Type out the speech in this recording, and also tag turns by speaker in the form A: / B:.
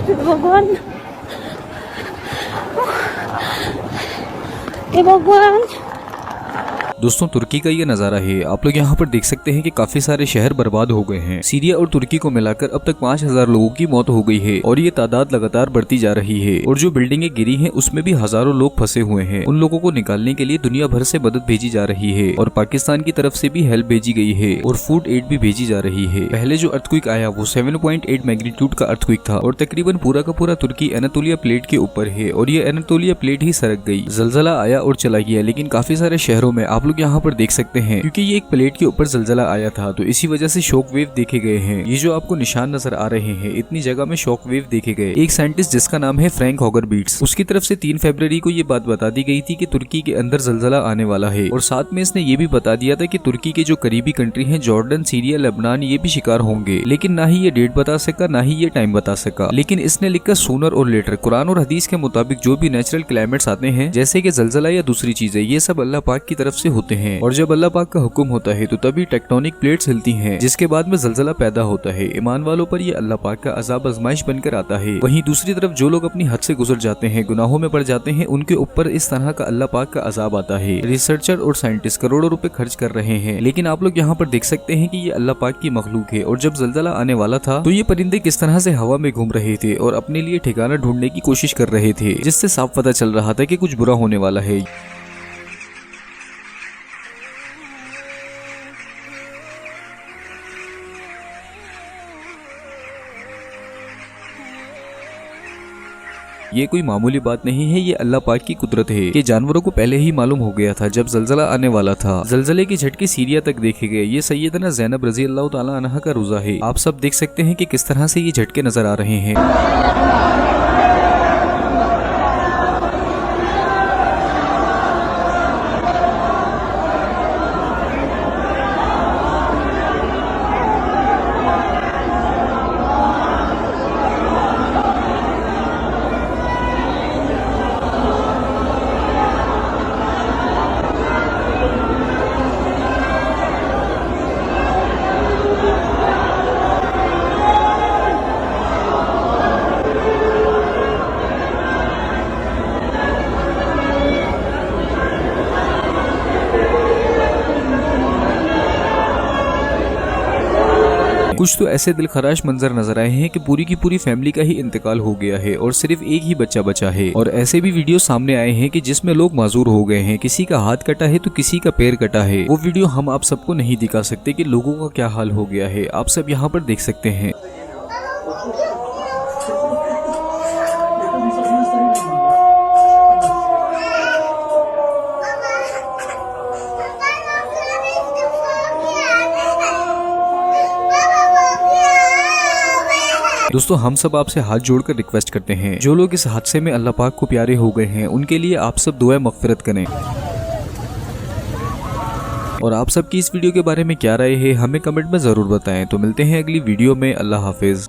A: भगवान, हे भगवान।
B: दोस्तों तुर्की का ये नज़ारा है, आप लोग यहाँ पर देख सकते हैं कि काफी सारे शहर बर्बाद हो गए हैं। सीरिया और तुर्की को मिलाकर अब तक 5000 लोगों की मौत हो गई है और ये तादाद लगातार बढ़ती जा रही है। और जो बिल्डिंगें गिरी हैं उसमें भी हजारों लोग फंसे हुए हैं। उन लोगों को निकालने के लिए दुनिया भर से मदद भेजी जा रही है और पाकिस्तान की तरफ से भी हेल्प भेजी गई है और फूड एड भी भेजी जा रही है। पहले जो अर्थक्वेक आया वो 7.8 मैग्नीट्यूड का अर्थक्वेक था और तकरीबन पूरा का पूरा तुर्की एनातोलिया प्लेट के ऊपर है और ये एनातोलिया प्लेट ही सरक गई। जलजला आया और चला गया, लेकिन काफी सारे शहरों में आप लोग यहाँ पर देख सकते हैं क्योंकि ये एक प्लेट के ऊपर जलजला आया था तो इसी वजह से शॉक वेव देखे गए हैं। ये जो आपको निशान नजर आ रहे हैं इतनी जगह में शॉक वेव देखे गए। एक साइंटिस्ट जिसका नाम है फ्रैंक हॉगर बीट्स, उसकी तरफ से 3 फरवरी को ये बात बता दी गई थी कि तुर्की के अंदर जलजला आने वाला है और साथ में इसने ये भी बता दिया था कि तुर्की के जो करीबी कंट्री है जॉर्डन, सीरिया, लेबनान, ये भी शिकार होंगे। लेकिन ना ही ये डेट बता सका ना ही ये टाइम बता सका, लेकिन इसने लिखा सूनर और लेटर। कुरान और हदीस के मुताबिक जो भी नेचुरल क्लाइमेट्स आते हैं जैसे कि जलजला या दूसरी चीजें, ये सब अल्लाह पाक की तरफ से होते हैं और जब अल्लाह पाक का हुक्म होता है तो तभी टेक्टोनिक प्लेट्स हिलती हैं जिसके बाद में जलजला पैदा होता है। ईमान वालों पर ये अल्लाह पाक का अजाब आजमाइश बनकर आता है। वहीं दूसरी तरफ जो लोग अपनी हद से गुजर जाते हैं, गुनाहों में पड़ जाते हैं, उनके ऊपर इस तरह का अल्लाह पाक का अजाब आता है। रिसर्चर और साइंटिस्ट करोड़ों रुपए खर्च कर रहे हैं, लेकिन आप लोग यहाँ पर देख सकते हैं कि ये अल्लाह पाक की मखलूक है। और जब जलजला आने वाला था तो ये परिंदे किस तरह से हवा में घूम रहे थे और अपने लिए ठिकाना ढूंढने की कोशिश कर रहे थे, जिससे साफ पता चल रहा था कि कुछ बुरा होने वाला है। ये कोई मामूली बात नहीं है, ये अल्लाह पाक की कुदरत है कि जानवरों को पहले ही मालूम हो गया था जब जलजला आने वाला था। जलजले के झटके सीरिया तक देखे गए। ये सैयदना ज़ैनब रज़ी अल्लाह ताला अन्हा का रोजा है। आप सब देख सकते हैं कि किस तरह से ये झटके नजर आ रहे हैं। कुछ तो ऐसे दिलखराश मंजर नजर आए हैं कि पूरी की पूरी फैमिली का ही इंतकाल हो गया है और सिर्फ एक ही बच्चा बचा है। और ऐसे भी वीडियो सामने आए हैं कि जिसमें लोग माजूर हो गए हैं, किसी का हाथ कटा है तो किसी का पैर कटा है। वो वीडियो हम आप सबको नहीं दिखा सकते कि लोगों का क्या हाल हो गया है। आप सब यहाँ पर देख सकते हैं। दोस्तों हम सब आपसे हाथ जोड़कर रिक्वेस्ट करते हैं, जो लोग इस हादसे में अल्लाह पाक को प्यारे हो गए हैं उनके लिए आप सब दुआ मगफिरत करें। और आप सबकी इस वीडियो के बारे में क्या राय है हमें कमेंट में जरूर बताएं। तो मिलते हैं अगली वीडियो में। अल्लाह हाफिज।